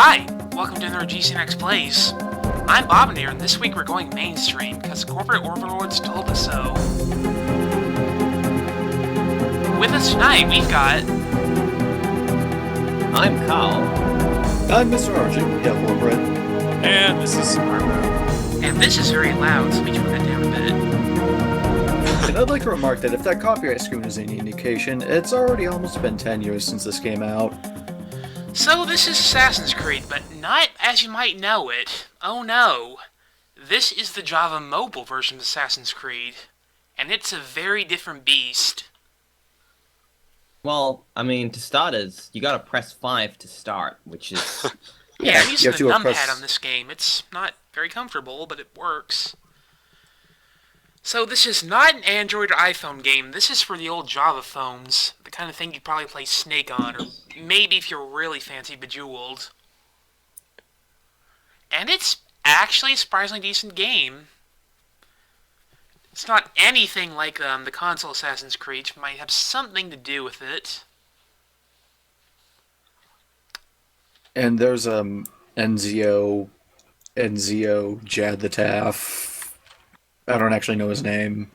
Hi, welcome to another GC9x Plays. I'm Bob here, and this week we're going mainstream, because corporate overlords told us so. With us tonight, we've got... I'm Carl. I'm MisterArgent, yeah, corporate. And this is Snarboo. And this is very loud, so we turn that down a bit. And I'd like to remark that if that copyright screen is any indication, it's already almost been 10 years since this came out. So this is Assassin's Creed, but not as you might know it. Oh no. This is the Java mobile version of Assassin's Creed, and it's a very different beast. Well, I mean, to starters, you gotta press 5 to start, which is... Yeah, I'm using the numpad press... on this game. It's not very comfortable, but it works. So this is not an Android or iPhone game. This is for the old Java phones. The kind of thing you'd probably play Snake on, or maybe if you're really fancy, Bejeweled. And it's actually a surprisingly decent game. It's not anything like the console Assassin's Creed, which might have something to do with it. And there's Enzio Jad the Taff. I don't actually know his name.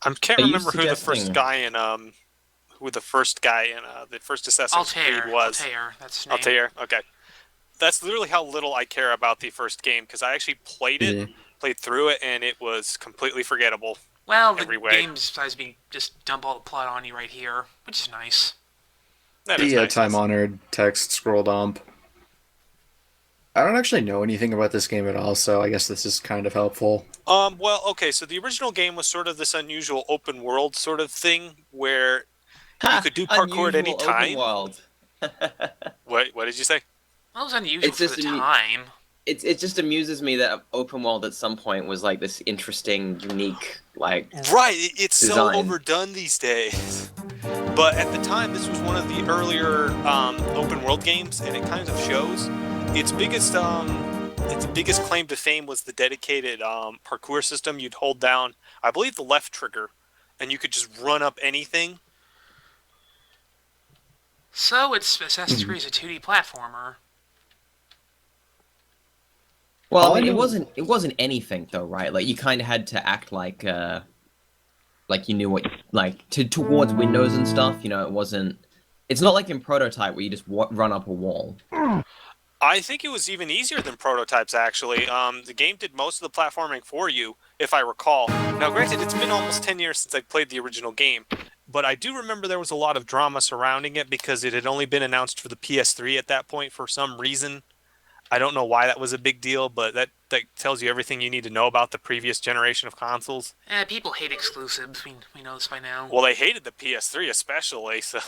I can't remember who the first guy in the first Assassin's Creed was. Altair, that's his name. Altair, okay. That's literally how little I care about the first game, because I actually played it, played through it, and it was completely forgettable. Well, the game decides to just dump all the plot on you right here, which is nice. That is nice. Time-honored text scroll dump. I don't actually know anything about this game at all, so I guess this is kind of helpful. Well, okay, so the original game was sort of this unusual open world sort of thing, where you could do parkour at any time. World. What did you say? Well, it was unusual for the time. It just amuses me that open world at some point was like this interesting, unique, like... Right, it's design. so overdone these days. But at the time, this was one of the earlier open world games, and it kind of shows. Its biggest claim to fame was the dedicated parkour system. You'd hold down, I believe, the left trigger, and you could just run up anything. So it's Assassin's Creed is a 2D platformer. Well, I mean, it wasn't anything though, right? Like you kind of had to act like you knew what towards windows and stuff. You know, it wasn't. It's not like in Prototype where you just run up a wall. I think it was even easier than Prototypes, actually. The game did most of the platforming for you, if I recall. Now, granted, it's been almost 10 years since I played the original game, but I do remember there was a lot of drama surrounding it because it had only been announced for the PS3 at that point for some reason. I don't know why that was a big deal, but that tells you everything you need to know about the previous generation of consoles. People hate exclusives. We know this by now. Well, they hated the PS3 especially, so...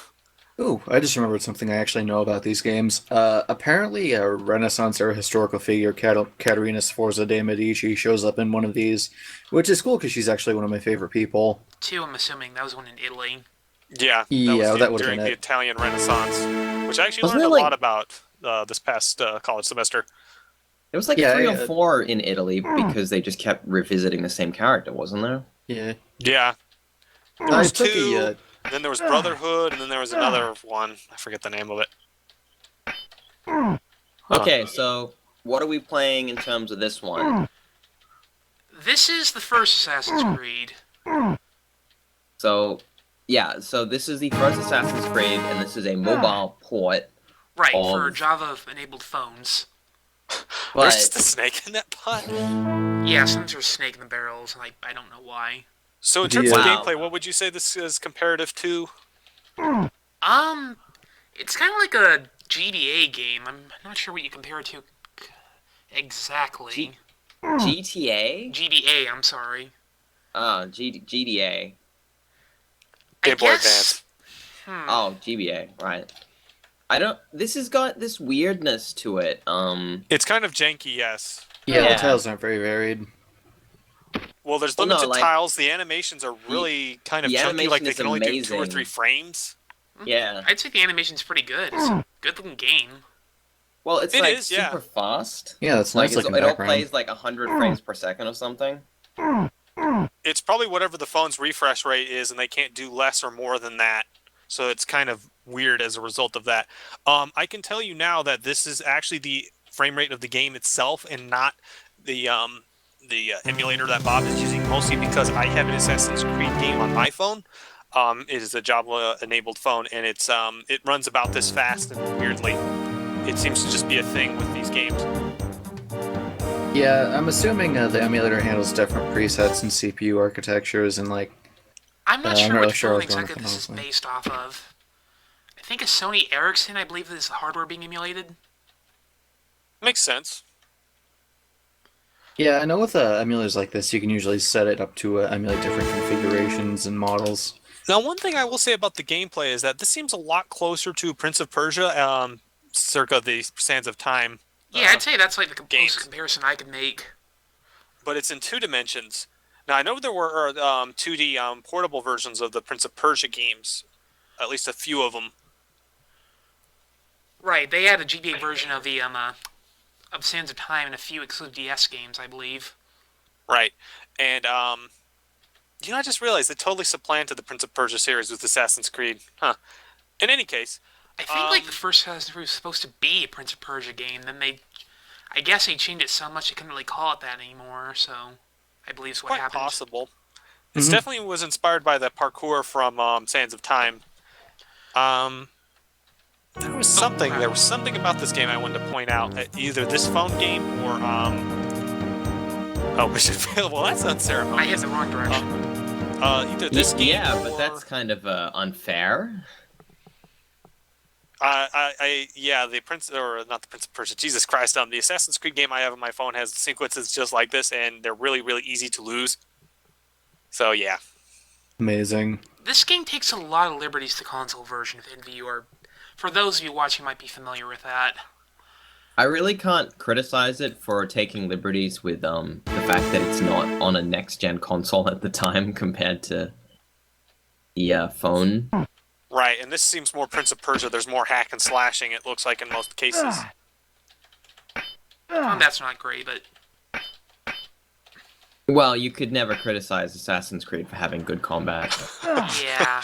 Ooh, I just remembered something I actually know about these games. Apparently a Renaissance era historical figure, Caterina Sforza de' Medici, shows up in one of these, which is cool because she's actually one of my favorite people. I'm assuming that was one in Italy. Yeah, that was during the Italian Renaissance, which I actually learned a lot about this past college semester. It was like 3 or 4 in Italy because they just kept revisiting the same character, wasn't there? Yeah. Yeah. There was 2... Then there was Brotherhood, and then there was another one. I forget the name of it. Okay, so what are we playing in terms of this one? This is the first Assassin's Creed. So, yeah, so this is the first Assassin's Creed, and this is a mobile port. Right, for Java-enabled phones. There's just a snake in that pot? Yeah, sometimes there's a snake in the barrels, and I don't know why. So in terms of gameplay, what would you say this is comparative to? It's kind of like a GDA game. I'm not sure what you compare it to exactly. GTA? GDA, I'm sorry. GDA. Game Boy Advance. Oh, GBA, right. This has got this weirdness to it. It's kind of janky, yes. Yeah, the tiles aren't very varied. Well, there's limited tiles. The animations are really kind of chunky, like they can only do 2 or 3 frames. Yeah. I'd say the animation's pretty good. It's a good-looking game. Well, it's super fast. Yeah, that's nice looking background. It all plays like 100 frames per second or something. It's probably whatever the phone's refresh rate is, and they can't do less or more than that. So it's kind of weird as a result of that. I can tell you now that this is actually the frame rate of the game itself, and not the emulator that Bob is using. Mostly because I have an Assassin's Creed game on my phone. It is a Java-enabled phone, and it runs about this fast, and weirdly, it seems to just be a thing with these games. Yeah, I'm assuming the emulator handles different presets and CPU architectures, and like. I'm not I'm sure not really which sure phone what's going exactly on, this is honestly. based off of. I think a Sony Ericsson, I believe, is the hardware being emulated. Makes sense. Yeah, I know with emulators like this, you can usually set it up to emulate different configurations and models. Now, one thing I will say about the gameplay is that this seems a lot closer to Prince of Persia, circa the Sands of Time. Yeah, I'd say that's like the games. closest comparison I could make. But it's in 2 dimensions. Now, I know there were 2D portable versions of the Prince of Persia games, at least a few of them. Right, they had a GBA version of the of Sands of Time and a few exclusive DS games, I believe. Right. And, I just realized they totally supplanted the Prince of Persia series with Assassin's Creed. Huh. In any case. I think like the first Assassin's Creed was supposed to be a Prince of Persia game, then I guess they changed it so much they couldn't really call it that anymore, so I believe is what quite happened. possible. It definitely was inspired by the parkour from Sands of Time. There was something about this game I wanted to point out. Either this phone game or Mission Fail. Well, that's unceremonious. I hit the wrong direction. Either this game. Yeah, or... but that's kind of unfair. The Prince, or not the Prince of Persia. Jesus Christ! The Assassin's Creed game I have on my phone has sequences just like this, and they're really, really easy to lose. So yeah. Amazing. This game takes a lot of liberties to the console version of Envy, or for those of you watching might be familiar with that. I really can't criticize it for taking liberties with the fact that it's not on a next-gen console at the time compared to the phone. Right, and this seems more Prince of Persia. There's more hack and slashing, it looks like, in most cases. Combat's not great, but... Well, you could never criticize Assassin's Creed for having good combat. Yeah.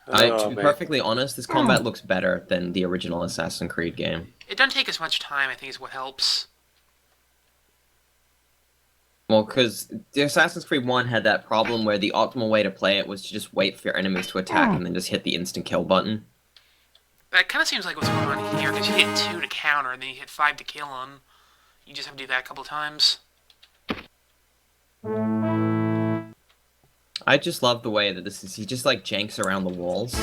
To be perfectly honest, this combat looks better than the original Assassin's Creed game. It doesn't take as much time, I think is what helps. Well, because the Assassin's Creed 1 had that problem where the optimal way to play it was to just wait for your enemies to attack and then just hit the instant kill button. That kind of seems like what's going on here, because you hit 2 to counter, and then you hit 5 to kill him. You just have to do that a couple times. I just love the way that he just like janks around the walls.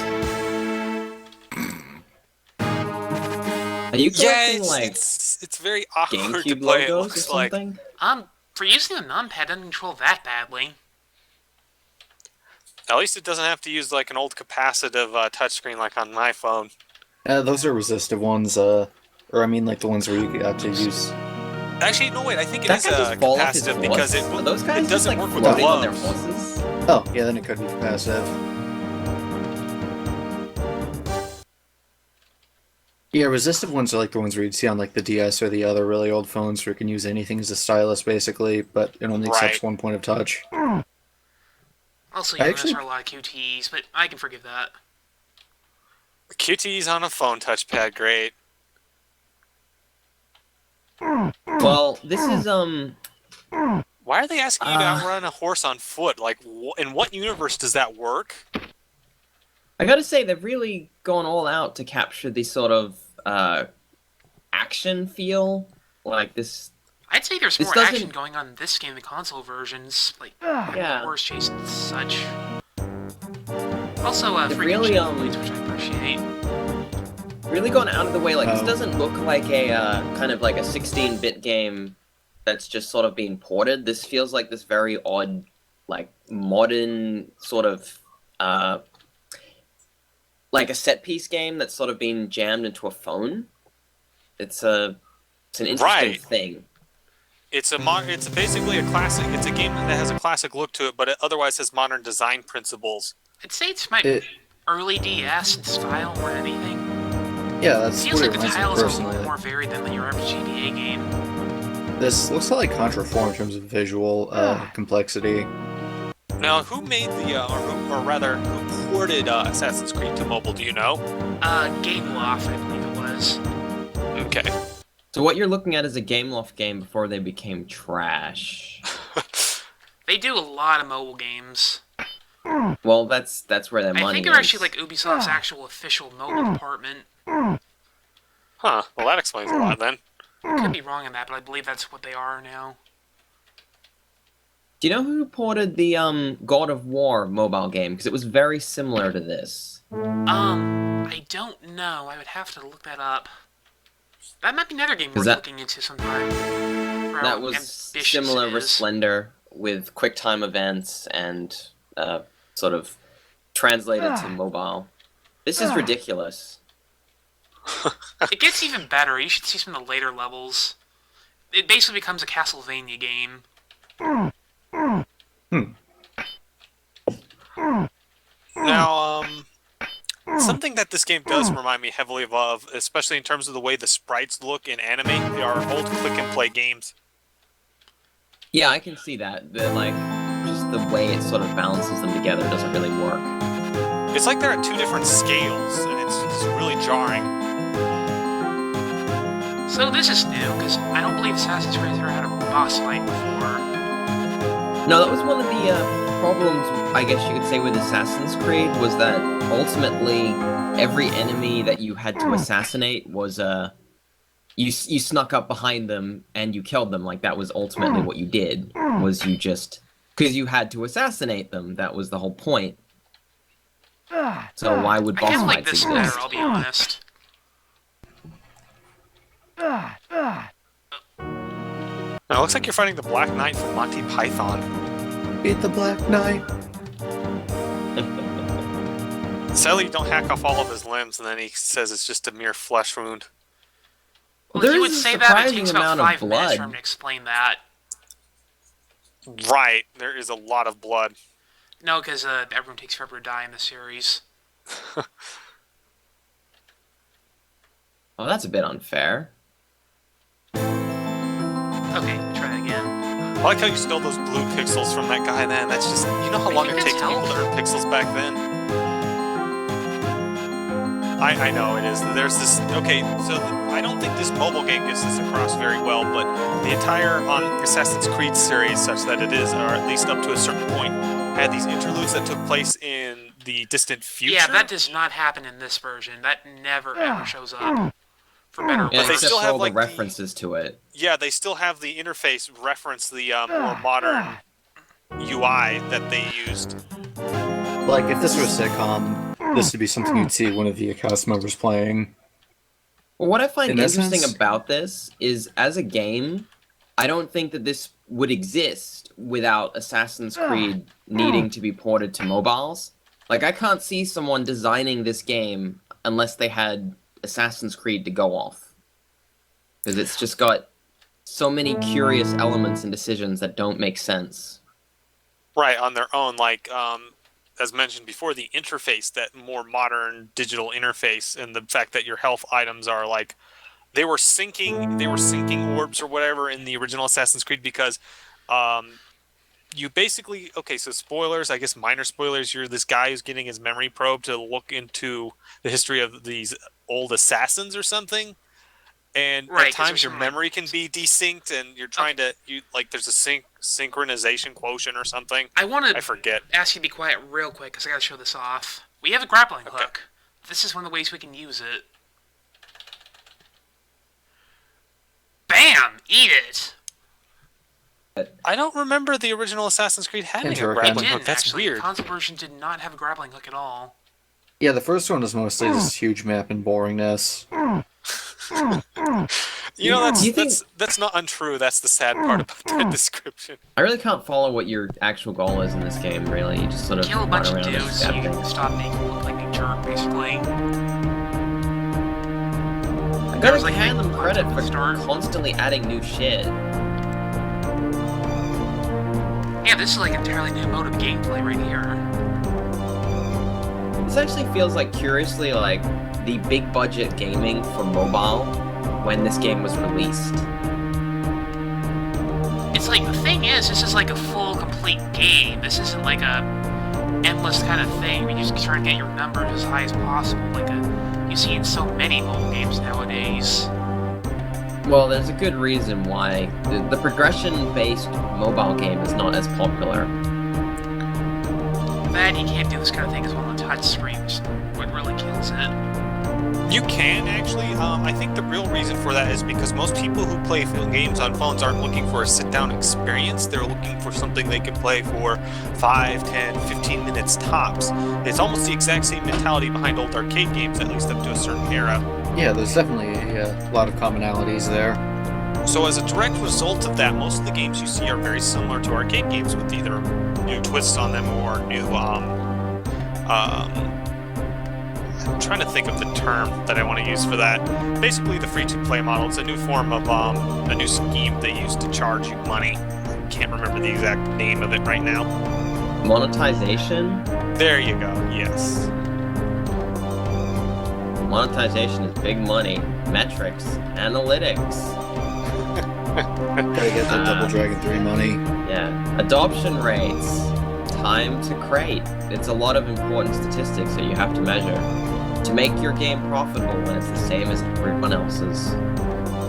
Are you collecting it's very awkward to GameCube play. It logos or looks like. something? For using the numpad, it doesn't control that badly. At least it doesn't have to use like an old capacitive touchscreen like on my phone. Those are resistive ones, or I mean like the ones where you have to use... Actually, no wait, I think it That is guy just fall off his capacitive because horse? Are those guys it just doesn't like work with the floating on their gloves. horses? Oh, yeah, then it could be capacitive. Yeah, resistive ones are like the ones where you'd see on like the DS or the other really old phones where you can use anything as a stylus basically, but it only accepts one point of touch. Also, you notice there are a lot of QTEs, but I can forgive that. QTE's on a phone touchpad, great. Well, this is Why are they asking you to outrun a horse on foot? Like, in what universe does that work? I gotta say, they've really gone all out to capture this sort of action feel. Like this. I'd say there's This more doesn't- action going on in this game than the console versions, like Yeah. horse chase and such. Also, It freaking really, checkpoints, which I appreciate. Really gone out of the way. Like this Oh. doesn't look like a kind of like a 16-bit game that's just sort of being ported. This feels like this very odd, like modern sort of like a set piece game that's sort of been jammed into a phone. It's an interesting thing. It's basically a classic. It's a game that has a classic look to it, but it otherwise has modern design principles. I'd say it's my early DS in style more than anything. Yeah, that's It feels what like it the reminds me tiles are a personally. little more varied than your average GBA game. This looks like Contra 4 in terms of visual complexity. Now, who made or rather, who ported Assassin's Creed to mobile? Do you know? Gameloft, I believe it was. Okay. So what you're looking at is a Gameloft game before they became trash. They do a lot of mobile games. Well, that's where their money I think they're actually like Ubisoft's actual official mobile department. Huh. Well, that explains a lot then. Could be wrong on that, but I believe that's what they are now. Do you know who ported the God of War mobile game? Because it was very similar to this. I don't know. I would have to look that up. That might be another game we're looking into sometime. That was similar with Slender, with QuickTime events and sort of translated to mobile. This is ridiculous. It gets even better. You should see some of the later levels. It basically becomes a Castlevania game. Now, something that this game does remind me heavily of, especially in terms of the way the sprites look in anime, they are old click-and-play games. Yeah, I can see that. Just the way it sort of balances them together doesn't really work. It's like they're at two different scales, and it's really jarring. So this is new, because I don't believe Assassin's Creed ever had a boss fight before. No, that was one of the problems, I guess you could say, with Assassin's Creed, was that ultimately every enemy that you had to assassinate was you snuck up behind them and you killed them. Like, that was ultimately what you did, was you just... Because you had to assassinate them, that was the whole point. So why would boss I kind of like fights this exist? better, I'll be honest. Now, it looks like you're fighting the Black Knight from Monty Python. Beat the Black Knight. Sadly, you don't hack off all of his limbs, and then he says it's just a mere flesh wound. Well, There you would is a say that, it surprising takes about amount of 5 minutes for blood. him to explain that. Right, there is a lot of blood. No, because everyone takes forever to die in the series. Oh, that's a bit unfair. Okay, try that again. I like how you stole those blue pixels from that guy then. That's just... You know how long it takes people to earn pixels back then? I know it is. There's this... Okay, so I don't think this mobile game gets this across very well, but the entire Assassin's Creed series, such that it is, or at least up to a certain point, had these interludes that took place in the distant future. Yeah, that does not happen in this version. That never ever shows up. For better or Yeah, worse. they except still for have, all like, the references to it. Yeah, they still have the interface reference the more modern UI that they used. Like, if this was a sitcom, this would be something you'd see one of the cast members playing. Well, what I find In that interesting sense- about this is, as a game, I don't think that this would exist without Assassin's Creed needing to be ported to mobiles. Like, I can't see someone designing this game unless they had Assassin's Creed to go off. Because it's just got so many curious elements and decisions that don't make sense. Right, on their own, like, as mentioned before, the interface, that more modern digital interface, and the fact that your health items are like, they were syncing orbs or whatever in the original Assassin's Creed because you basically, okay, so spoilers, I guess minor spoilers, you're this guy who's getting his memory probe to look into the history of these old assassins or something. And Right, at 'cause times there's your some, memory can be desynced, and you're trying to there's a synchronization quotient or something. I want I to forget. ask you to be quiet real quick, because I got to show this off. We have a grappling hook. This is one of the ways we can use it. Bam! Eat it! I don't remember the original Assassin's Creed having a Enter a It grappling didn't, hook. That's actually. weird. The console version did not have a grappling hook at all. Yeah, the first one is mostly just huge map and boringness. You know, Do you think- that's not untrue. That's the sad part about that description. I really can't follow what your actual goal is in this game, really. You just sort of Kill a run bunch of around and dudes so stab you things. can stop making them look like a jerk, basically. I There gotta was, like, hand them big credit ones at for the start. constantly adding new shit. Yeah, this is like entirely new mode of gameplay right here. This actually feels like, curiously, like the big budget gaming for mobile when this game was released. It's like, the thing is, this is like a full, complete complete game. This isn't like a endless kind of thing where you just try to get your numbers as high as possible, like you see in so many mobile games nowadays. Well, there's a good reason why the progression-based mobile game is not as popular. That you can't do this kind of thing as well on the touch screen, which is what really kills it. You can actually. I think the real reason for that is because most people who play games on phones aren't looking for a sit-down experience. They're looking for something they can play for 5, 10, 15 minutes tops. It's almost the exact same mentality behind old arcade games, at least up to a certain era. Yeah, there's definitely a lot of commonalities there. So as a direct result of that, most of the games you see are very similar to arcade games with either new twists on them or new I'm trying to think of the term that I want to use for that. Basically, the free-to-play model. It's a new form of a new scheme they use to charge you money. Can't remember the exact name of it right now. Monetization? There you go. Yes. Monetization is big money. Metrics. Analytics. Gotta get that Double Dragon 3 money. Yeah. Adoption rates. Time to crate. It's a lot of important statistics that you have to measure to make your game profitable when it's the same as everyone else's.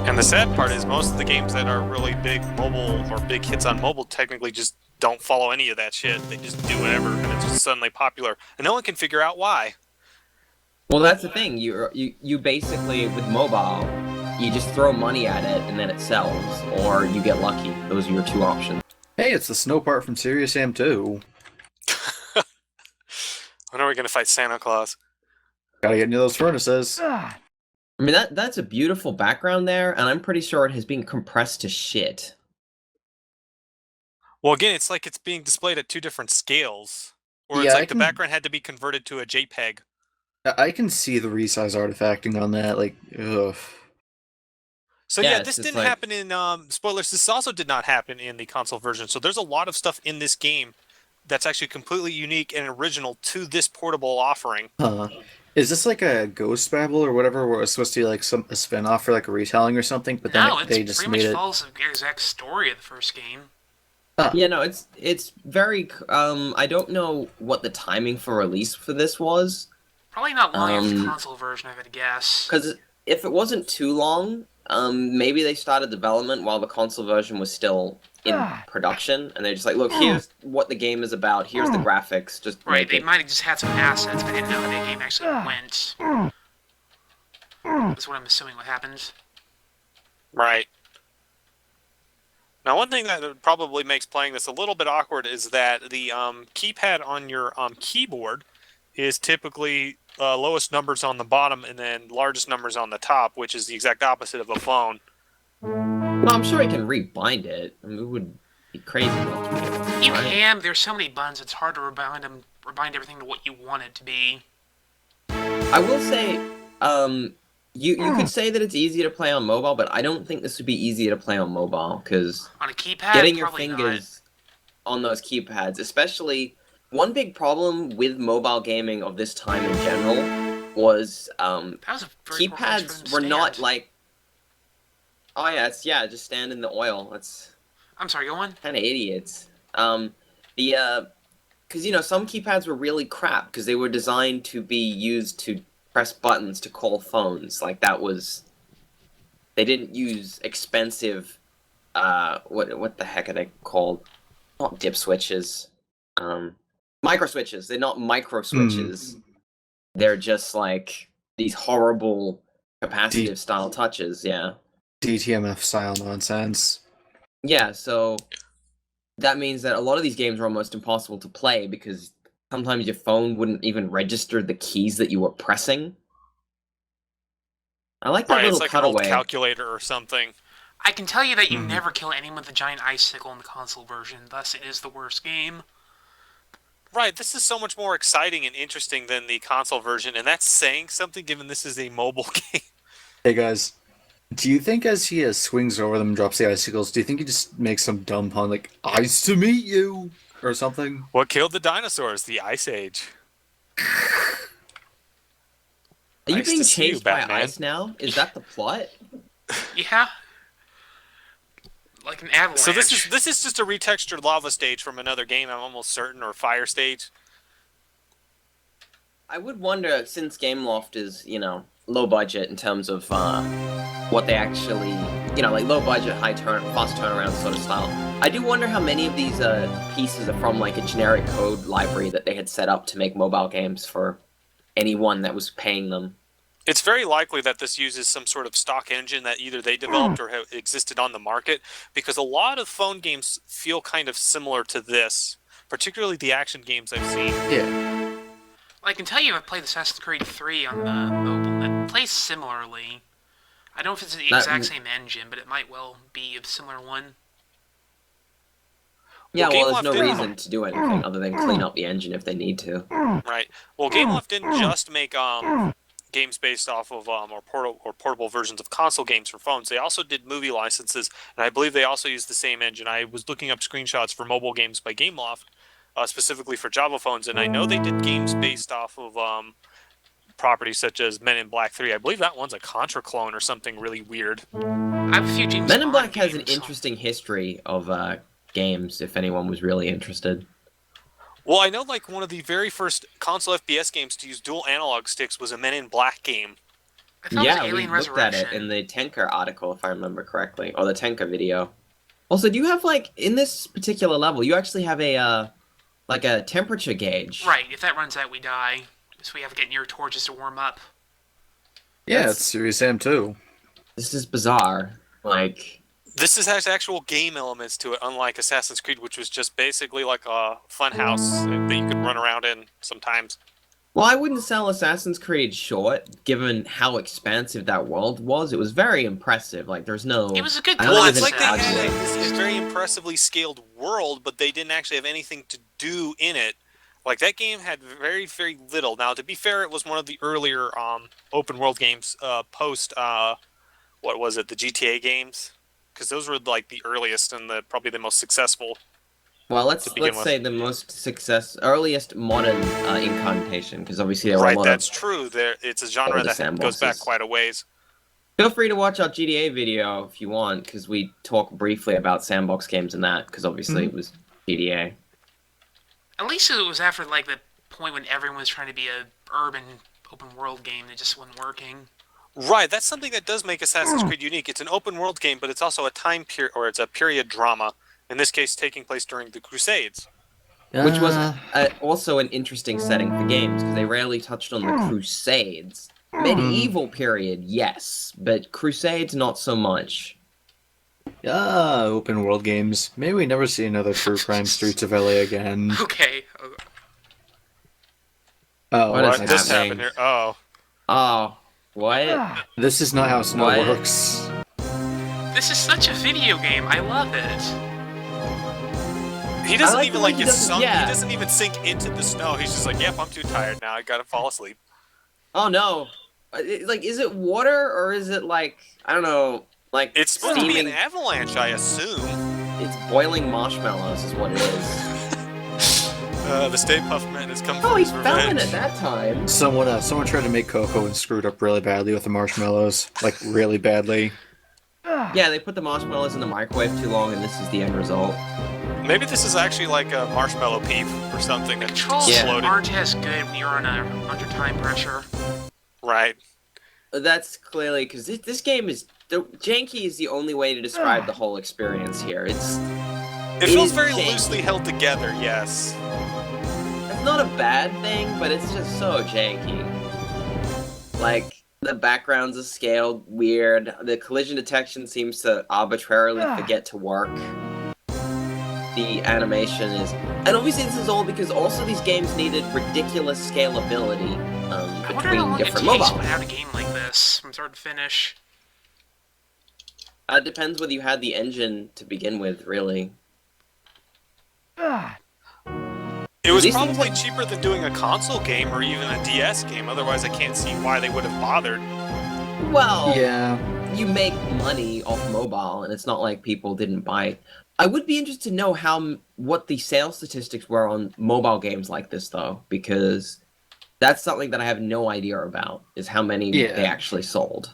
And the sad part is most of the games that are really big mobile or big hits on mobile technically just don't follow any of that shit. They just do whatever and it's just suddenly popular. And no one can figure out why. Well, that's the thing. You basically, with mobile, you just throw money at it and then it sells, or you get lucky. Those are your two options. Hey, it's the snow part from Serious Sam 2. When are we going to fight Santa Claus? Gotta get into those furnaces. I mean, that's a beautiful background there, and I'm pretty sure it has been compressed to shit. Well, again, it's like it's being displayed at two different scales. Or it's Yeah, like the background had to be converted to a JPEG. I can see the resize artifacting on that, like, ugh. So Yeah, yeah, it's this just didn't like- happen in, spoilers, this also did not happen in the console version. So there's a lot of stuff in this game that's actually completely unique and original to this portable offering. Huh. Is this like a Ghost Babel or whatever, where it's supposed to be like a spin-off for like a retelling or something, but then No, they it just pretty made much it... follows the exact story of the first game. Yeah, no, it's very. I don't know what the timing for release for this was, Probably not long after the console version, I would guess. because if it wasn't too long, maybe they started development while the console version was still in production, and they're just like, look, here's what the game is about, here's the graphics, just Right, make they it. might have just had some assets, but didn't know how the game actually went. That's what I'm assuming what happened. Right. Now, one thing that probably makes playing this a little bit awkward is that the keypad on your keyboard is typically lowest numbers on the bottom and then largest numbers on the top, which is the exact opposite of a phone. No, I'm sure I can rebind it. I mean, it would be crazy not to be able to, You right? can, there's so many buttons, it's hard to rebind everything to what you want it to be. I will say, you could say that it's easy to play on mobile, but I don't think this would be easy to play on mobile, because On a keypad, getting your probably fingers on those keypads, especially one big problem with mobile gaming of this time in general was not. That was a very poor place for them keypads to were not stand. like, oh yeah, just stand in the oil. That's I'm sorry, go on. kind of idiots. Because some keypads were really crap because they were designed to be used to press buttons to call phones. Like that was, they didn't use expensive, what the heck are they called? Not dip switches, micro switches. They're not micro switches. They're just like these horrible capacitive style touches. Yeah. DTMF style nonsense. Yeah, so that means that a lot of these games are almost impossible to play because sometimes your phone wouldn't even register the keys that you were pressing. I like that Right, little it's like an old cutaway. calculator or something. I can tell you that you never kill anyone with a giant icicle in the console version, thus it is the worst game. Right, this is so much more exciting and interesting than the console version, and that's saying something given this is a mobile game. Hey guys, do you think as he swings over them and drops the icicles, do you think he just makes some dumb pun like, "Ice to meet you," or something? What killed the dinosaurs? The Ice Age. Are you Nice being to see you, chased by Batman. ice now? Is that the plot? Yeah? like an avalanche. So this is just a retextured lava stage from another game, I'm almost certain, or fire stage. I would wonder, since Gameloft is, low budget in terms of what they actually, like low budget, fast turnaround sort of style. I do wonder how many of these pieces are from like a generic code library that they had set up to make mobile games for anyone that was paying them. It's very likely that this uses some sort of stock engine that either they developed or have existed on the market, because a lot of phone games feel kind of similar to this, particularly the action games I've seen. Yeah. I can tell you I've played Assassin's Creed 3 on the mobile. It plays similarly. I don't know if it's the exact same engine, but it might well be a similar one. Yeah, Well, there's no Gameloft reason to do anything other than clean up the engine if they need to. Right. Well, Gameloft didn't just make games based off of or portable versions of console games for phones. They also did movie licenses, and I believe they also used the same engine. I was looking up screenshots for mobile games by Gameloft, specifically for Java phones, and I know they did games based off of properties such as Men in Black 3. I believe that one's a Contra clone or something really weird. I have a few James Men in Bond Black has an games. interesting history of games, if anyone was really interested. Well, I know like one of the very first console FPS games to use dual analog sticks was a Men in Black game. I thought it Yeah, was we Alien looked at Resurrection. it in the Tenka article, if I remember correctly, or the Tenka video. Also, do you have in this particular level, you actually have a temperature gauge? Right, if that runs out, we die. So we have to get near torches to warm up. Yeah, it's Serious Sam too. This is bizarre. This has actual game elements to it, unlike Assassin's Creed, which was just basically like a fun house that you could run around in sometimes. Well, I wouldn't sell Assassin's Creed short, given how expansive that world was. It was very impressive. There's no... It was a good I don't Well, think it's there's like an they had argument. this very impressively scaled world, but they didn't actually have anything to do in it. Like, that game had very, very little. Now, to be fair, it was one of the earlier open world games post, what was it, the GTA games? Because those were, like, the earliest and probably the most successful. Well, let's begin with. say the earliest modern incarnation, because obviously there were a Right, lot that's of... true. It's a genre older that goes back sandboxes. quite a ways. Feel free to watch our GTA video if you want, because we talk briefly about sandbox games and that, because obviously it was GTA. At least it was after the point when everyone was trying to be a urban open world game that just wasn't working. Right, that's something that does make Assassin's Creed unique. It's an open world game, but it's also a time period, or it's a period drama. In this case, taking place during the Crusades. Which was also an interesting setting for games, because they rarely touched on the Crusades. Medieval period, yes, but Crusades, not so much. Open world games. May we never see another true crime Streets of LA again. Okay. Oh, What is What just happening? happened here? Oh. Oh, what? This is not how snow What? works. This is such a video game. I love it. He doesn't like even the way like he get doesn't- sunk. yeah. He doesn't even sink into the snow. He's just like, yep, I'm too tired now. I gotta fall asleep. Oh no. Is it water, or is it I don't know, It's supposed to be an steaming... avalanche, I assume. It's boiling marshmallows is what it is. The Stay Puft Man has come Oh, for he his fell in revenge. at that time. Someone tried to make cocoa and screwed up really badly with the marshmallows. Like, really badly. Yeah, they put the marshmallows in the microwave too long, and this is the end result. Maybe this is actually like a marshmallow peep or something that Controls Yeah. exploded. aren't as good when you're under time pressure. Right. That's clearly because this game is janky is the only way to describe the whole experience here. It It feels is very janky. loosely held together, yes. It's not a bad thing, but it's just so janky. The backgrounds are scaled weird. The collision detection seems to arbitrarily forget to work. The animation is... And obviously this is all because also these games needed ridiculous scalability I wonder how long between it different takes mobiles. to put out a game like this from start to finish. It depends whether you had the engine to begin with, really. It was These probably things- cheaper than doing a console game or even a DS game. Otherwise, I can't see why they would have bothered. Well, Yeah. you make money off mobile, and it's not like people didn't buy it. I would be interested to know what the sales statistics were on mobile games like this, though, because that's something that I have no idea about, is how many Yeah. they actually sold.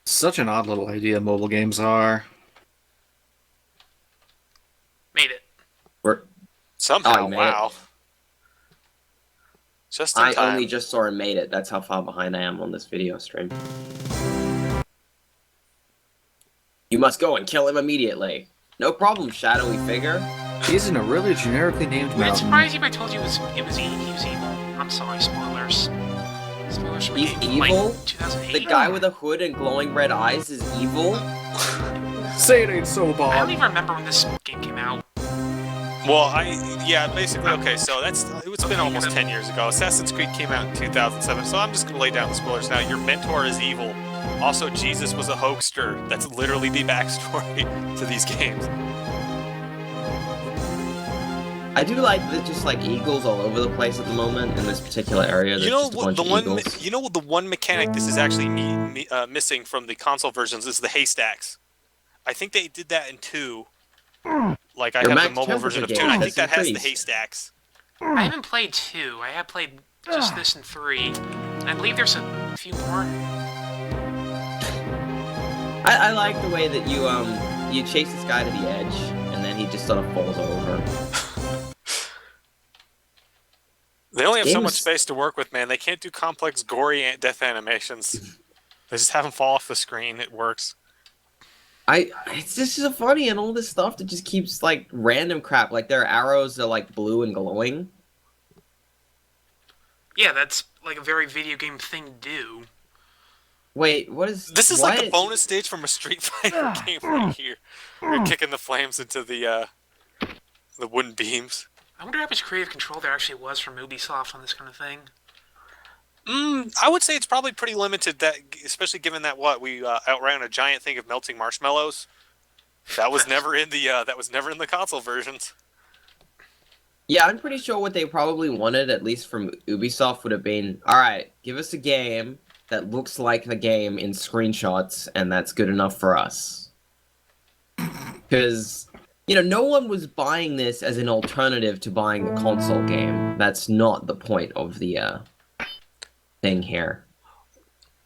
Such an odd little idea mobile games are. Somehow, you made wow. Just in I time. only just saw and made it. That's how far behind I am on this video stream. You must go and kill him immediately. No problem, shadowy figure. He's in a really generically named Would it mountain. surprise you if I told you he was evil? I'm sorry, spoilers. Spoilers for the He's game from, evil? like, 2008. The guy with a hood and glowing red eyes is evil? Say it ain't so, I Bob. don't even remember when this game came out. Well, basically, okay, so it's been almost 10 years ago. Assassin's Creed came out in 2007, so I'm just going to lay down the spoilers now. Your mentor is evil. Also, Jesus was a hoaxster. That's literally the backstory to these games. I do like that just like eagles all over the place at the moment in this particular area. There's You know just a what? bunch of eagles. You know what? The one mechanic this is actually missing from the console versions is the haystacks. I think they did that in 2. Like I Your have the max mobile version of 2, temperature and I gauge think has that has the increased. haystacks. I haven't played 2. I have played just this in 3. And I believe there's a few more. I like the way that you chase this guy to the edge and then he just sort of falls over. They only have so much Games- space to work with, man. They can't do complex, gory death animations. They just have them fall off the screen. It works. It's just so funny and all this stuff that just keeps like random crap. Like their arrows are like blue and glowing. Yeah, that's like a very video game thing to do. Wait, what is This is what? like a bonus stage from a Street Fighter game right here. You're kicking the flames into the wooden beams. I wonder how much creative control there actually was from Ubisoft on this kind of thing. I would say it's probably pretty limited. That, especially given that we outran a giant thing of melting marshmallows. That was never in the console versions. Yeah, I'm pretty sure what they probably wanted, at least from Ubisoft, would have been, alright, give us a game that looks like the game in screenshots, and that's good enough for us. Because, no one was buying this as an alternative to buying the console game. That's not the point of the thing here.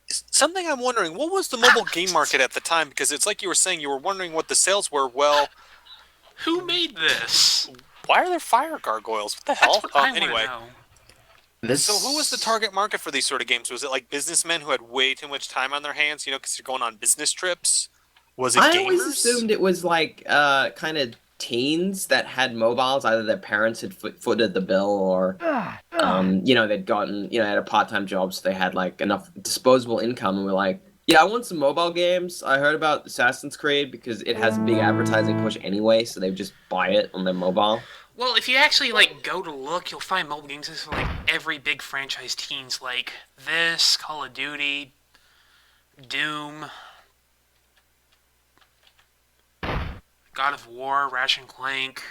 Something I'm wondering, what was the mobile game market at the time? Because it's like you were saying, you were wondering what the sales were. Well, Who made this? why are there fire gargoyles? What the That's hell? what I Anyway. want to know. So who was the target market for these sort of games? Was it like businessmen who had way too much time on their hands, because you're going on business trips? Was it I gamers? always assumed it was like kind of teens that had mobiles. Either their parents had footed the bill, or they'd gotten had a part-time job, so they had like enough disposable income, and were like, yeah, I want some mobile games. I heard about Assassin's Creed because it has a big advertising push anyway, so they just buy it on their mobile. Well, if you actually go to look, you'll find mobile games for every big franchise teens like this, Call of Duty, Doom, God of War, Ratchet and Clank.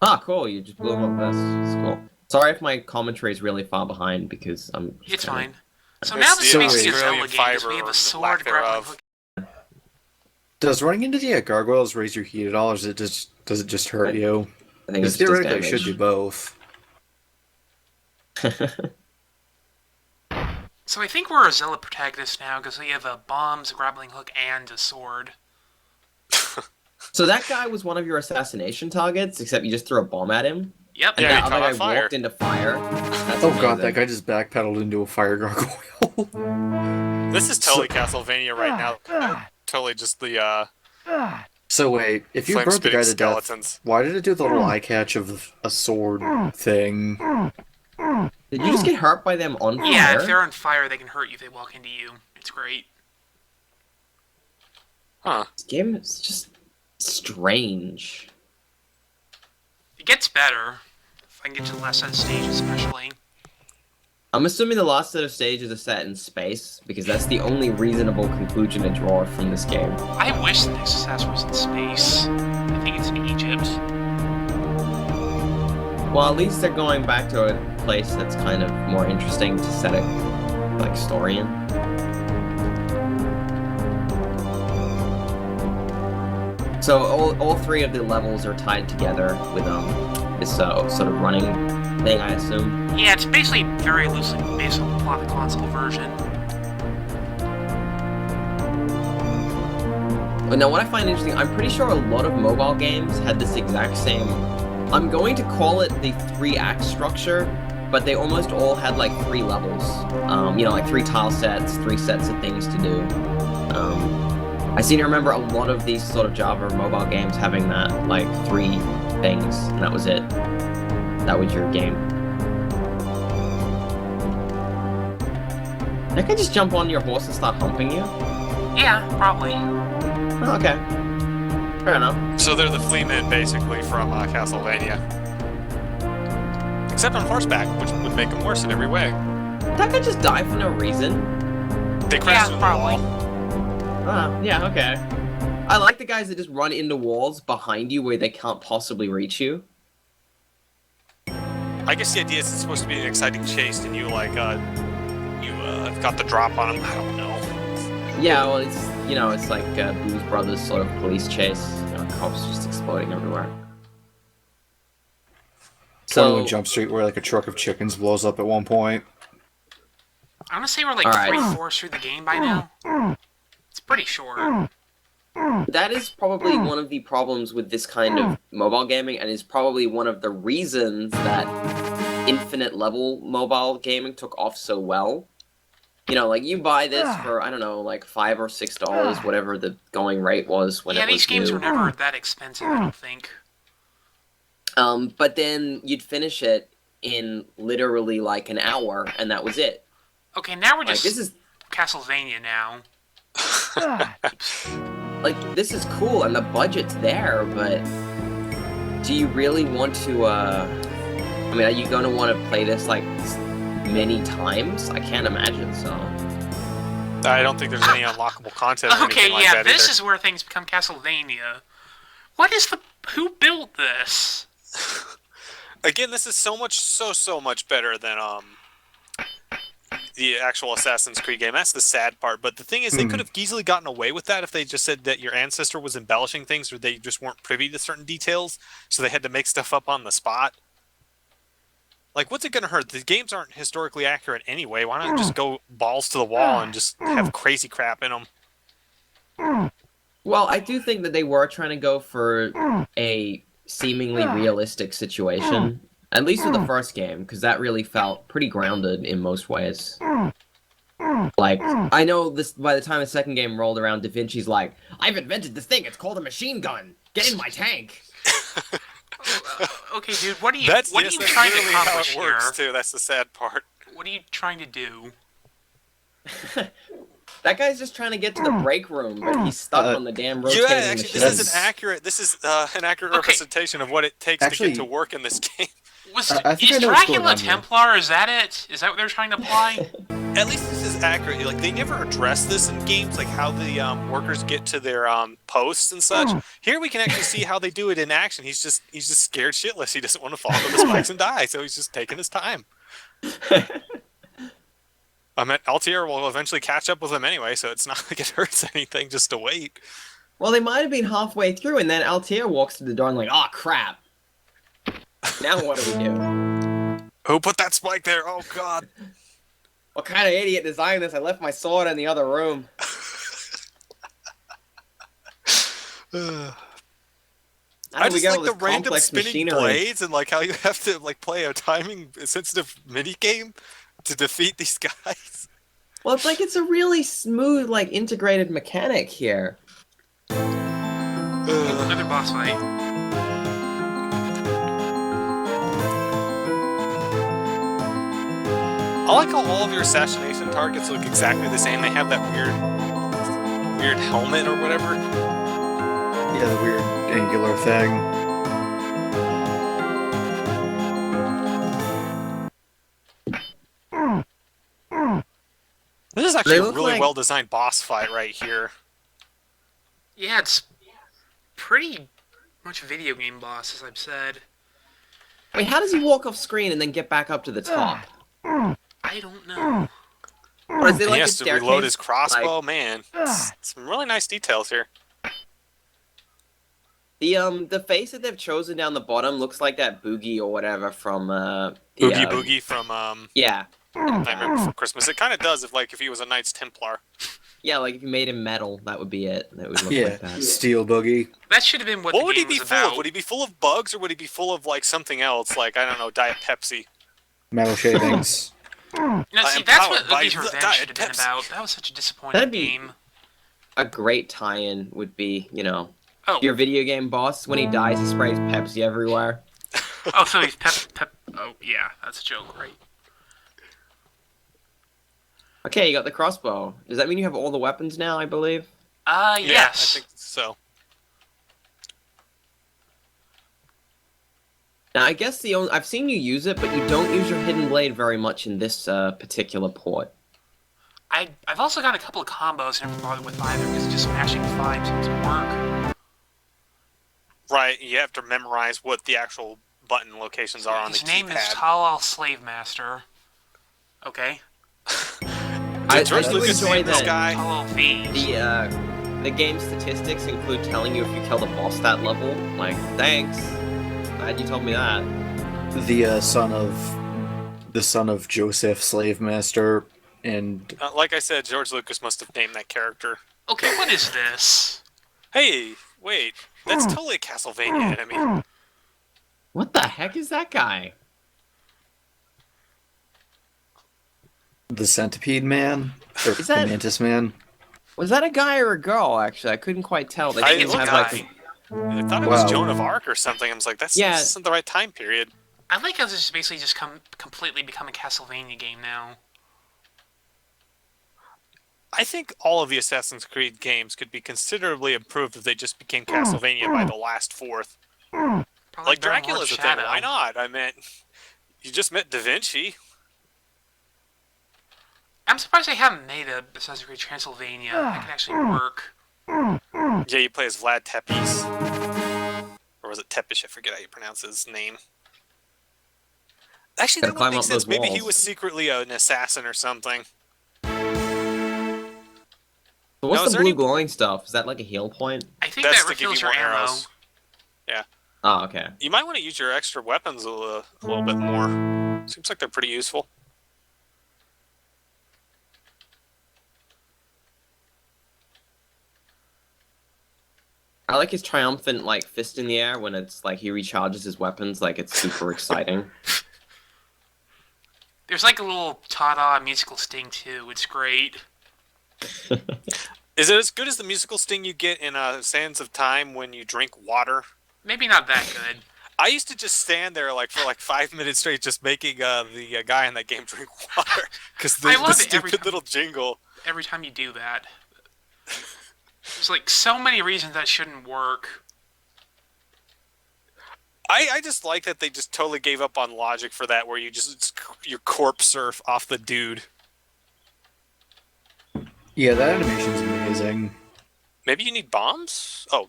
Ah, cool. You just blew them up. That's cool. Sorry if my commentary is really far behind because I'm. It's kinda- fine. So It's now this is the basically a Australian Zelda game, 'cause fiber we have or a sword, lack grappling thereof. hook. Does running into the gargoyles raise your heat at all, or does it just hurt you? I think Because it's just theoretically, it damage. should do both. So I think we're a Zelda protagonist now, because we have bombs, a grappling hook, and a sword. So that guy was one of your assassination targets, except you just threw a bomb at him, Yep. and Yeah, that he other caught guy on fire. walked into fire. That's Oh god, amazing. that guy just backpedaled into a fire gargoyle. This is totally Castlevania right now. Totally just the So wait, if you flame burnt the spitting guy to death, skeletons. why did it do the little eye catch of a sword thing? Did you just get hurt by them on fire? Yeah, if they're on fire, they can hurt you if they walk into you. It's great. Huh. This game is just strange. It gets better. If I can get to the last set of stage, especially. I'm assuming the last set of stages are set in space, because that's the only reasonable conclusion to draw from this game. I wish the next assassin was in space. I think it's in Egypt. Well, at least they're going back to a place that's kind of more interesting to set a story in. So all three of the levels are tied together with this sort of running thing, I assume. Yeah, it's basically very loosely based on the plot of the console version. But now what I find interesting, I'm pretty sure a lot of mobile games had this exact same, I'm going to call it the 3-act structure, but they almost all had like 3 levels. You know, like 3 tile sets, 3 sets of things to do. I seem to remember a lot of these sort of Java mobile games having that, like 3 things, and that was it. That was your game. I could just jump on your horse and start humping you? Yeah, probably. Oh, okay. Fair enough. So they're the Fleamen, basically, from Castlevania. Except on horseback, which would make them worse in every way. Did that guy just die for no reason? They crashed Yeah, into the probably. wall. Yeah, okay. I like the guys that just run into walls behind you where they can't possibly reach you. I guess the idea is it's supposed to be an exciting chase, and you, like, got the drop on them. I don't know. Yeah, well, it's, you know, it's like Blues Brothers sort of police chase. You know, cops just exploding everywhere. 21 Jump Street, where like a truck of chickens blows up at one point. I want to say we're like Alright. 3/4 through the game by now. It's pretty short. That is probably one of the problems with this kind of mobile gaming, and is probably one of the reasons that infinite level mobile gaming took off so well. You know, like, you buy this for, I don't know, like $5 or $6, whatever the going rate was when Yeah, it was these games new. were never that expensive, I don't think. But then you'd finish it in literally like an hour, and that was it. Okay, now we're Like, just this is Castlevania now. like, this is cool, and the budget's there, but do you really want to, I mean, are you going to want to play this, like, many times? I can't imagine so. I don't think there's any unlockable content or Okay, anything like yeah, that this either. is where things become Castlevania. What is the... Who built this? Again, this is so much better than the actual Assassin's Creed game. That's the sad part. But the thing is, they could have easily gotten away with that if they just said that your ancestor was embellishing things, or they just weren't privy to certain details, so they had to make stuff up on the spot. Like, what's it going to hurt? The games aren't historically accurate anyway. Why not just go balls to the wall and just have crazy crap in them? Well, I do think that they were trying to go for a seemingly realistic situation, at least with the first game, because that really felt pretty grounded in most ways. Like, I know this by the time the second game rolled around, Da Vinci's like, I've invented this thing, it's called a machine gun! Get in my tank! Okay, dude, what are you That's trying to literally how accomplish it works, here? too. That's the sad part. What are you trying to do? That guy's just trying to get to the break room, but he's stuck on the damn rotating Yeah, actually, machine. this is an accurate representation of what it takes to get to work in this game. I think I Is know what's going Dracula on here. Templar? Is that it? Is that what they're trying to apply? At least this is accurate. Like, they never address this in games, like how the workers get to their posts and such. Here we can actually see how they do it in action. He's just scared shitless. He doesn't want to fall to the spikes and die, so he's just taking his time. Altair will eventually catch up with him anyway, so it's not like it hurts anything just to wait. Well, they might have been halfway through, and then Altair walks to the door and like, oh crap. Now what do we do? Who put that spike there? Oh god. What kind of idiot designed this? I left my sword in the other room. I just like the random complex spinning machinery? blades and like how you have to like play a timing sensitive mini game to defeat these guys. Well, it's like it's a really smooth, like, integrated mechanic here. Another boss fight. I like how all of your assassination targets look exactly the same. They have that weird helmet or whatever. Yeah, the weird angular thing. This is actually They a look really like- well-designed boss fight right here. Yeah, it's pretty much video game boss, as I've said. I mean, how does he walk off screen and then get back up to the top? I don't know. Or is it He like a has to reload his staircase? crossbow. Like, Man, some really nice details here. the face that they've chosen down the bottom looks like that Boogie or whatever from Oogie Boogie from Yeah. Nightmare Before Christmas. It kind of does if he was a Knights Templar. Yeah, like if you made him metal, that would be it. It would look Yeah, like that. Steel Boogie. That should have been what What the would he game be was full about. of? Would he be full of bugs, or would he be full of like something else, like I don't know, Diet Pepsi? Metal shavings. No, I see, am that's powered what by Luigi's the Revenge Diet should have been Pepsi. about. That was such a disappointing That'd be- game. A great tie-in would be, you know, Oh, your video game boss, when he dies, he sprays Pepsi everywhere. oh, so he's pep. Oh, yeah, that's a joke, right? Okay, you got the crossbow. Does that mean you have all the weapons now, I believe? Yeah, Yes. I think so. Now, I guess I've seen you use it, but you don't use your hidden blade very much in this particular port. I've also got a couple of combos I never bothered with either, because just smashing 5 seems to work. Right, you have to memorize what the actual button locations are on the His name is keypad. Talal Slave Master. Okay. I George do Lucas enjoy named this that guy. Talal V. the game statistics include telling you if you kill the boss that level. Like, thanks. Glad you told me that. The son of Joseph, slave master, and Like I said, George Lucas must have named that character. Okay, what is this? Hey, wait, that's totally a Castlevania enemy. What the heck is that guy? the centipede man, or Is that- the mantis man. Was that a guy or a girl, actually? I couldn't quite tell. They I didn't it's a have, guy. like, I thought it was Wow. Joan of Arc or something. I was like, this isn't the right time period. I like how this is basically just completely become a Castlevania game now. I think all of the Assassin's Creed games could be considerably improved if they just became Castlevania by the last fourth. Probably Like better than Dracula's a Lord thing. Shadow. Why not? I meant, you just met Da Vinci. I'm surprised they haven't made a Assassin's Creed Transylvania. That could actually work. Yeah, you play as Vlad Tepes. Or was it Tepish? I forget how you pronounce his name. Actually, Gotta that would climb make up sense. those Maybe he walls. was secretly an assassin or something. But what's Now, is the there blue any- glowing stuff? Is that like a heal point? I think That's that to give refills you your more ammo. arrows. Oh, okay. You might want to use your extra weapons a little bit more. Seems like they're pretty useful. I like his triumphant, like, fist in the air when it's, like, he recharges his weapons. Like, it's super exciting. There's like a little ta-da musical sting too. It's great. Is it as good as the musical sting you get in Sands of Time when you drink water? Maybe not that good. I used to just stand there for 5 minutes straight, just making the guy in that game drink water because I the love it every stupid time. little jingle. Every time you do that. There's like so many reasons that shouldn't work. I just like that they just totally gave up on logic for that, where you your corpse surf off the dude. Yeah, that animation's amazing. Maybe you need bombs? Oh,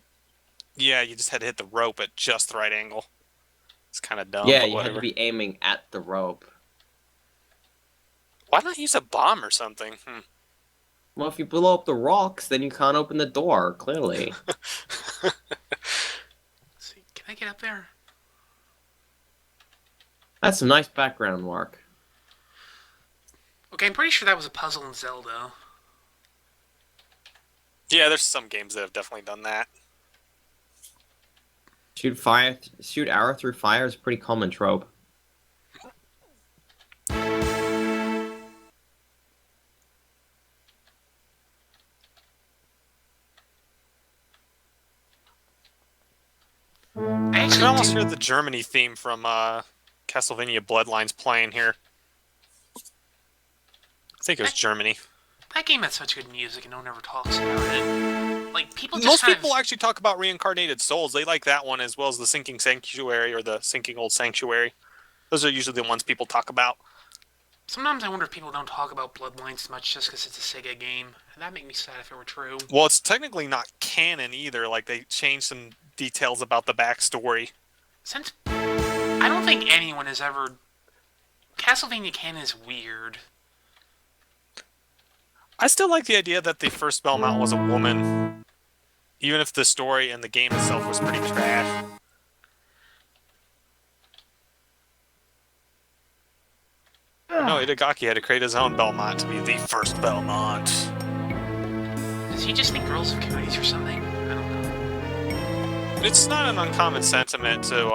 yeah, you just had to hit the rope at just the right angle. It's kind of dumb. Yeah, but you whatever. had to be aiming at the rope. Why not use a bomb or something? Well, if you blow up the rocks, then you can't open the door, clearly. Let's see, can I get up there? That's some nice background work. Okay, I'm pretty sure that was a puzzle in Zelda. Yeah, there's some games that have definitely done that. Shoot arrow through fire is a pretty common trope. I I can actually almost do. hear the Germany theme from Castlevania Bloodlines playing here. I think it was Germany. That game had such good music and no one ever talks about it. Like, people just Most kind people of... actually talk about Reincarnated Souls. They like that one as well as the Sinking Sanctuary or the Sinking Old Sanctuary. Those are usually the ones people talk about. Sometimes I wonder if people don't talk about Bloodlines as much just because it's a Sega game. And that'd make me sad if it were true. Well, it's technically not canon either. Like, they changed some details about the backstory. Since I don't think anyone has ever... Castlevania canon is weird. I still like the idea that the first Belmont was a woman, even if the story and the game itself was pretty trash. No, Itagaki had to create his own Belmont to be the first Belmont. Does he just think girls have cooties or something? I don't know. It's not an uncommon sentiment to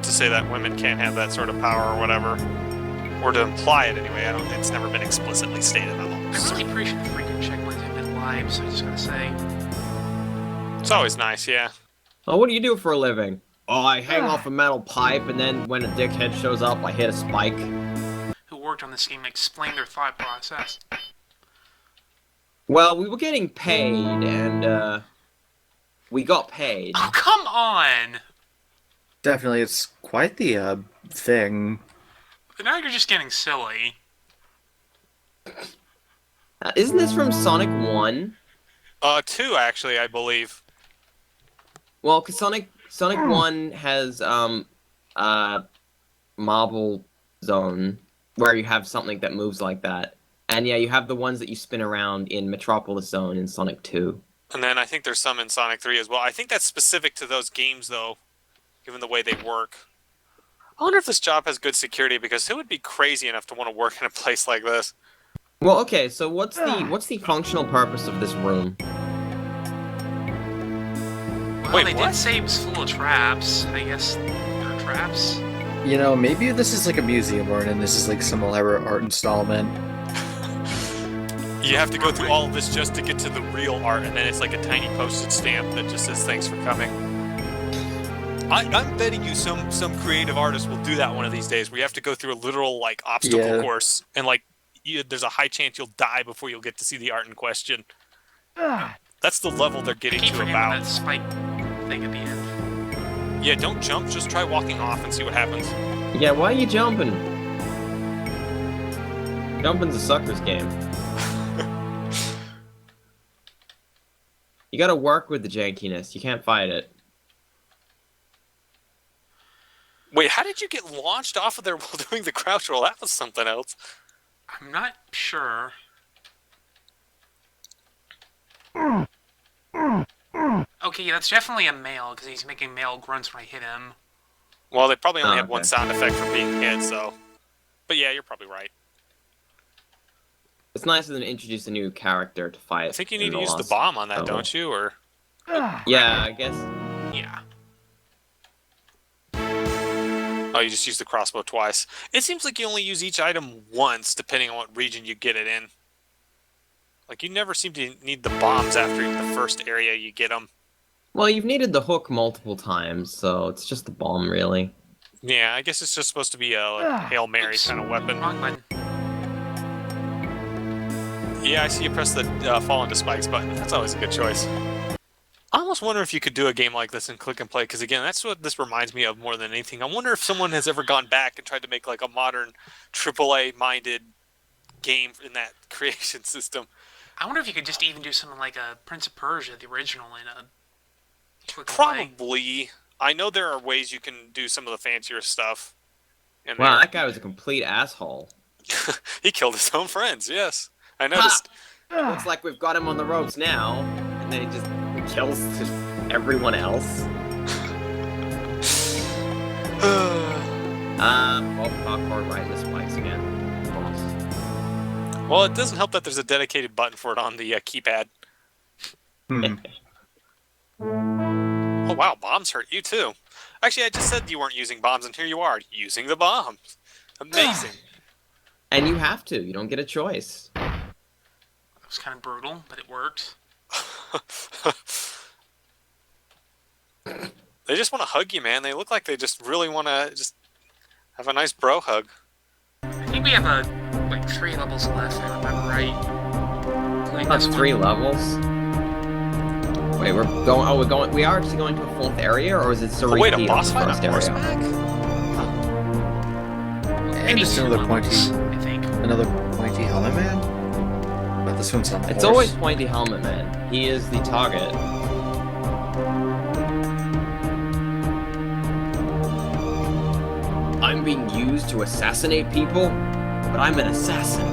say that women can't have that sort of power or whatever, or to imply it anyway. It's never been explicitly stated. I really appreciate the freaking checkpoints I've been live, so I just gotta say. It's always nice, yeah. Oh, what do you do for a living? Oh, I hang off a metal pipe, and then when a dickhead shows up, I hit a spike. Who worked on this game explain their thought process. Well, we were getting paid, and, we got paid. Oh, come on! Definitely, it's quite the thing. But now you're just getting silly. Isn't this from Sonic 1? 2, actually, I believe. Well, because Sonic 1 has, Marble Zone, where you have something that moves like that. And yeah, you have the ones that you spin around in Metropolis Zone in Sonic 2. And then I think there's some in Sonic 3 as well. I think that's specific to those games, though, given the way they work. I wonder if this job has good security, because who would be crazy enough to want to work in a place like this? Well, okay, so what's the functional purpose of this room? Well, Wait, they what? did say it was full of traps. I guess there are traps. You know, maybe this is like a museum or and this is like some elaborate art installment. You have to go through all of this just to get to the real art, and then it's like a tiny postage stamp that just says thanks for coming. I'm betting you some creative artist will do that one of these days, where you have to go through a literal like obstacle course, and like there's a high chance you'll die before you'll get to see the art in question. That's the level they're getting Keep to forgetting about. that spike thing at the end. Yeah, don't jump. Just try walking off and see what happens. Yeah, why are you jumping? Jumping's a sucker's game. You gotta work with the jankiness. You can't fight it. Wait, how did you get launched off of there while doing the crouch roll? That was something else. I'm not sure. Okay, yeah, that's definitely a male, because he's making male grunts when I hit him. Well, they probably only Oh, had one okay. sound effect for being hit, so. But yeah, you're probably right. It's nicer than to introduce a new character to fight. I think you in need to use the lost bomb on that, level. don't you? Or Yeah, I guess. Yeah. oh, you just use the crossbow twice. It seems like you only use each item once, depending on what region you get it in. Like you never seem to need the bombs after the first area you get them. Well, you've needed the hook multiple times, so it's just the bomb, really. Yeah, I guess it's just supposed to be a like, Hail Mary Oops. kind of weapon. Wrong button. Yeah, I see you press the fall into spikes button. That's always a good choice. I almost wonder if you could do a game like this and click and play, because again, that's what this reminds me of more than anything. I wonder if someone has ever gone back and tried to make like a modern AAA-minded game in that creation system. I wonder if you could just even do something like a Prince of Persia, the original, in a quick and play. Probably. I know there are ways you can do some of the fancier stuff. in Wow, there. that guy was a complete asshole. He killed his own friends, yes. I noticed. Looks like we've got him on the ropes now, and then he just kills everyone else. Well, parkour right in the spikes again. Of course. Well, it doesn't help that there's a dedicated button for it on the keypad. Oh wow, bombs hurt you too. Actually, I just said you weren't using bombs, and here you are, using the bombs. Amazing. And you have to. You don't get a choice. That was kind of brutal, but it worked. They just want to hug you, man. They look like they just really want to just have a nice bro hug. I think we have like 3 levels left, if I remember right. Including That's this 3 one. levels. Wait, we're going. Oh, we are actually going to a 4th area, or is it a Oh, wait, a repeat of boss the fight on first area? horseback? And Maybe just 2 another levels, pointy, I think. another pointy helmet man. But this one's on the It's horse. always Pointy Helmet Man. He is the target. I'm being used to assassinate people, but I'm an assassin.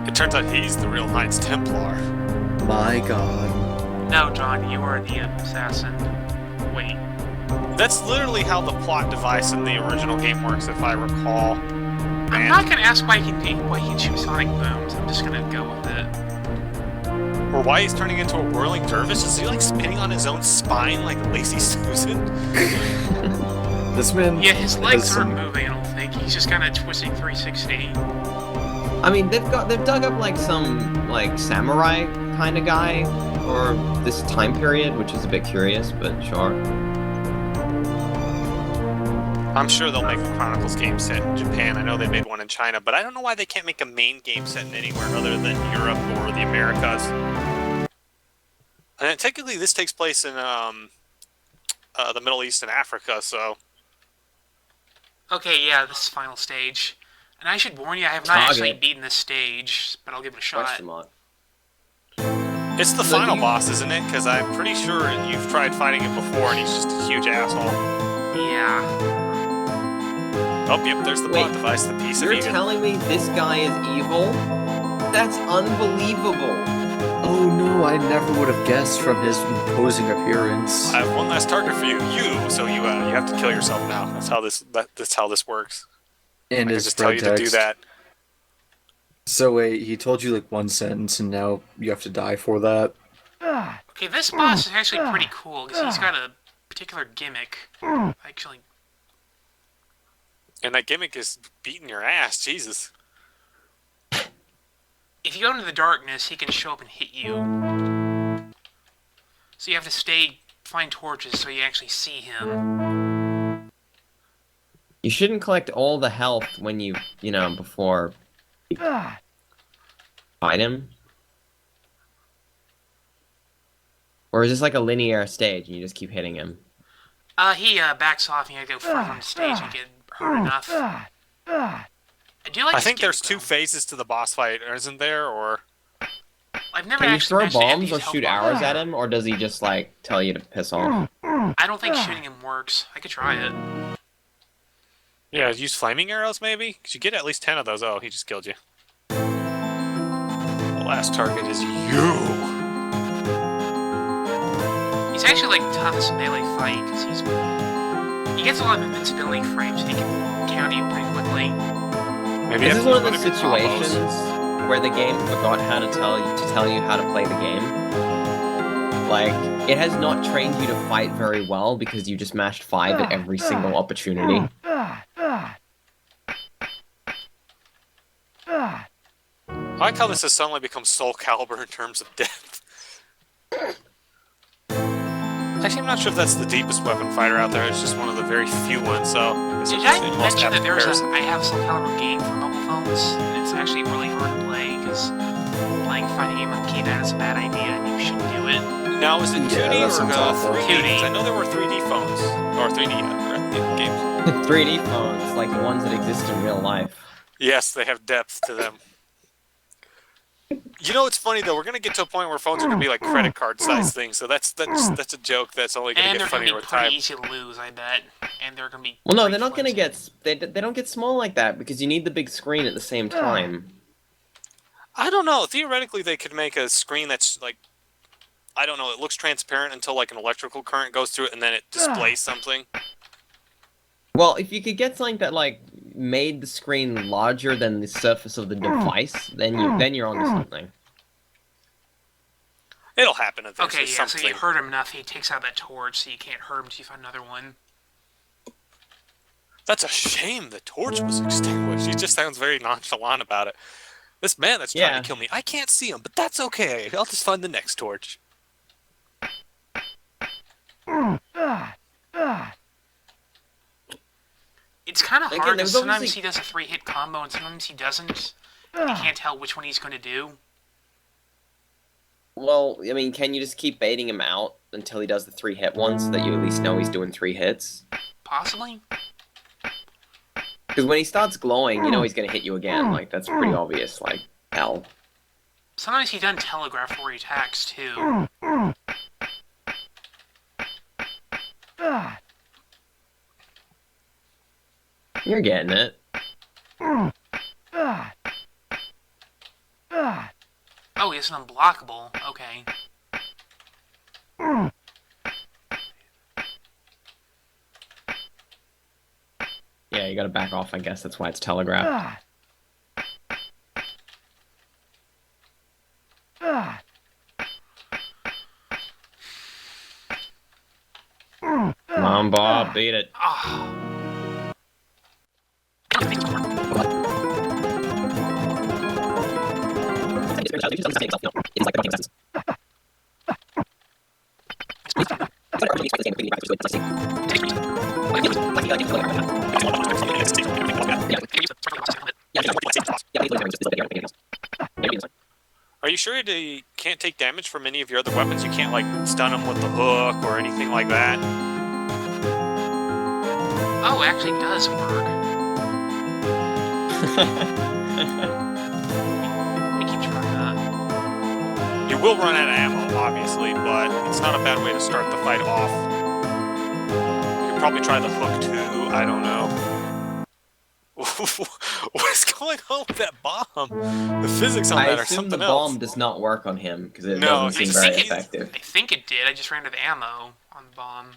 It turns out he's the real Knights Templar. My God. No, John, you are the assassin. Wait. That's literally how the plot device in the original game works, if I recall. I'm not gonna ask why he can shoot sonic booms. I'm just gonna go with it. Or why he's turning into a whirling dervish? Is he like spinning on his own spine like Lacey Susan? This man. Yeah, his legs has aren't some- moving, I don't think. He's just kind of twisting 360. I mean, they've dug up like some like samurai kind of guy for this time period, which is a bit curious, but sure. I'm sure they'll make a Chronicles game set in Japan. I know they made one in China, but I don't know why they can't make a main game set in anywhere other than Europe or the Americas. And technically, this takes place in the Middle East and Africa, so... Okay, yeah, this is final stage. And I should warn you, I have not Target. actually beaten this stage, but I'll give it a shot. Question mark. It's the So final do you- boss, isn't it? Because I'm pretty sure you've tried fighting it before, and he's just a huge asshole. Yeah. Oh, yep, there's the Wait, plot device, the piece of You're Eden. telling me this guy is evil? That's unbelievable. Oh no, I never would have guessed from his imposing appearance. I have one last target for you, so you have to kill yourself now. That's how this works. And I his just tell you to do text. that. So wait, he told you like one sentence, and now you have to die for that. Okay, this boss is actually pretty cool, because he's got a particular gimmick. Actually, And that gimmick is beating your ass, Jesus. if you go into the darkness, he can show up and hit you. So you have to find torches so you actually see him. You shouldn't collect all the health when before you fight him. Or is this like a linear stage and you just keep hitting him? He backs off and you gotta go further on the stage and get hurt enough. I do like I his think there's gimmick, two though. phases to the boss fight, isn't there? Or I've never Can you actually throw managed to end bombs or these health shoot bars. arrows at him, or does he just like tell you to piss off? I don't think shooting him works. I could try it. yeah, use flaming arrows maybe? Because you get at least 10 of those. Oh, he just killed you. The last target is you. He's actually like the toughest melee fight because he gets a lot of invincibility frames, so he can counter you pretty quickly. Maybe This have is to one of use those your combos. situations where the game forgot how to tell you how to play the game. Like, it has not trained you to fight very well because you just mashed 5 at every single opportunity. I like how this has suddenly become Soul Calibur in terms of depth. Actually, I'm not sure if that's the deepest weapon fighter out there. It's just one of the very few ones, so... it's Did just I the most mention apt that there's comparison. I have a Soul Calibur game for mobile phones, and it's actually really hard to play because playing a fighting game with a keypad is a bad idea, and you shouldn't do it. Now, is it 2D Yeah, that or sounds awful. 3D? 2D. I know there were 3D phones. Or 3D games. 3D phones, like the ones that exist in real life. Yes, they have depth to them. You know, it's funny though. We're gonna get to a point where phones are gonna be like credit card size things. So that's a joke that's only gonna And get they're going to funnier be with pretty time. easy to lose, I bet. And they're going to be... Well, no, pretty they're not gonna flimsy. they don't get small like that because you need the big screen at the same time. I don't know. Theoretically, they could make a screen that's like, I don't know. It looks transparent until like an electrical current goes through it, and then it displays something. Well, if you could get something that like made the screen larger than the surface of the device, then you're onto something. It'll happen eventually. Okay, yeah, something. so you hurt him enough, he takes out that torch, so you can't hurt him until you find another one. That's a shame. The torch was extinguished. He just sounds very nonchalant about it. This man that's trying Yeah. to kill me, I can't see him, but that's okay. I'll just find the next torch. It's kind of Again, hard, there's because sometimes obviously- he does a 3-hit combo, and sometimes he doesn't. You can't tell which one he's going to do. Well, I mean, can you just keep baiting him out until he does the 3-hit one so that you at least know he's doing 3 hits? Possibly. Because when he starts glowing, you know he's gonna hit you again. Like, that's pretty obvious. Like, hell. Sometimes he doesn't telegraph where he attacks, too. You're getting it. Oh, he's an unblockable. Okay. Yeah, you gotta back off, I guess. That's why it's telegraphed. on, Bob, beat it. Oh. Are you sure you can't take damage from any of your other weapons? You can't, like, stun them with the hook or anything like that? Oh, it actually does work. Let me keep trying that. You will run out of ammo, obviously, but it's not a bad way to start the fight off. You could probably try the hook, too. I don't know. What is going on with that bomb? The physics on I that are assume the something bomb else. does not work on him because it No, doesn't seem he's- very he's- effective. I think it did. I just ran out of ammo on the bomb.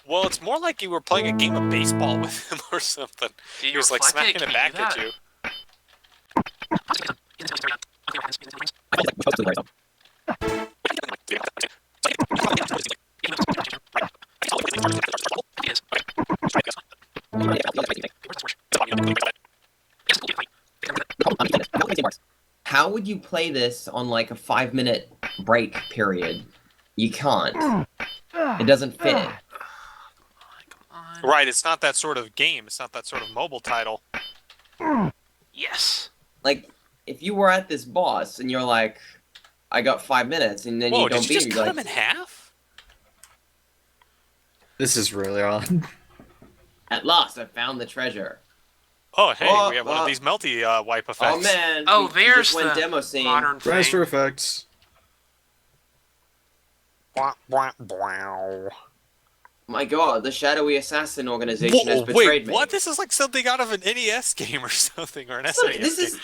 Well, it's more like you were playing a game of baseball with him or something. Did He you was like reflect smacking it Can back do at that? you. How would you play this on like a 5-minute break period? You can't. It doesn't fit. Come on. Right, it's not that sort of game. It's not that sort of mobile title. Yes. Like, if you were at this boss and you're like, I got 5 minutes, and then Whoa, you don't did you beat just him, cut you're him like, in half? This is really odd. at last I found the treasure. Oh, hey, Oh, we have one of these melty wipe effects. Oh man! Oh, we there's just went the demo scene. modern thing. Transfer effects. Bwah, bwah, bwah. My God, the shadowy assassin organization has Whoa, betrayed wait, me. what? This is like something out of an NES game or something, or an So, SNES this game. is.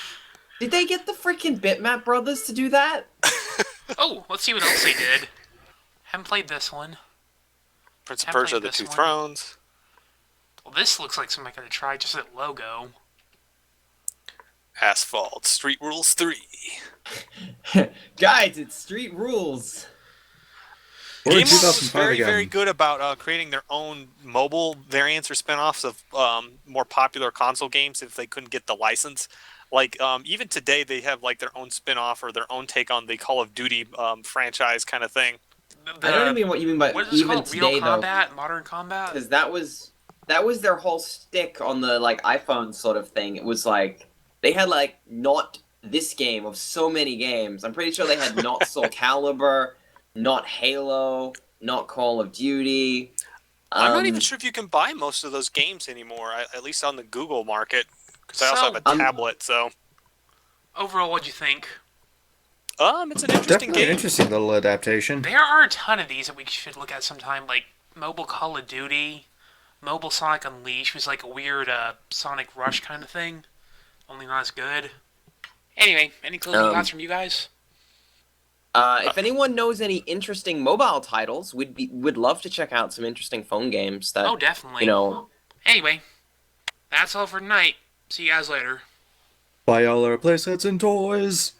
Did they get the freaking Bitmap brothers to do that? Oh, let's see what else they did. Haven't played this one. Prince of Haven't Persia: played The this Two one. Thrones. Well, this looks like something I could have tried just that logo. Asphalt: Street Rules 3. Guys, it's Street Rules. Or in Gameloft was 2005 very, again. very good about creating their own mobile variants or spin-offs of more popular console games if they couldn't get the license. Like, even today, they have like their own spin-off or their own take on the Call of Duty franchise kind of thing. I don't even know what you mean by What is this even called? today Real though, combat, modern combat. because that was their whole stick on the like iPhone sort of thing. It was like they had like not this game of so many games. I'm pretty sure they had not Soul Calibur, not Halo, not Call of Duty. I'm not even sure if you can buy most of those games anymore, at least on the Google market, because I also have a So- tablet. So, Overall, what'd you think? it's an interesting Definitely an game. interesting little adaptation. There are a ton of these that we should look at sometime, like mobile Call of Duty, mobile Sonic Unleashed was like a weird Sonic Rush kind of thing, only not as good. Anyway, any closing thoughts from you guys? If anyone knows any interesting mobile titles, would love to check out some interesting phone games that Oh, definitely. you know. Anyway, that's all for tonight. See you guys later. Buy all our playsets and toys.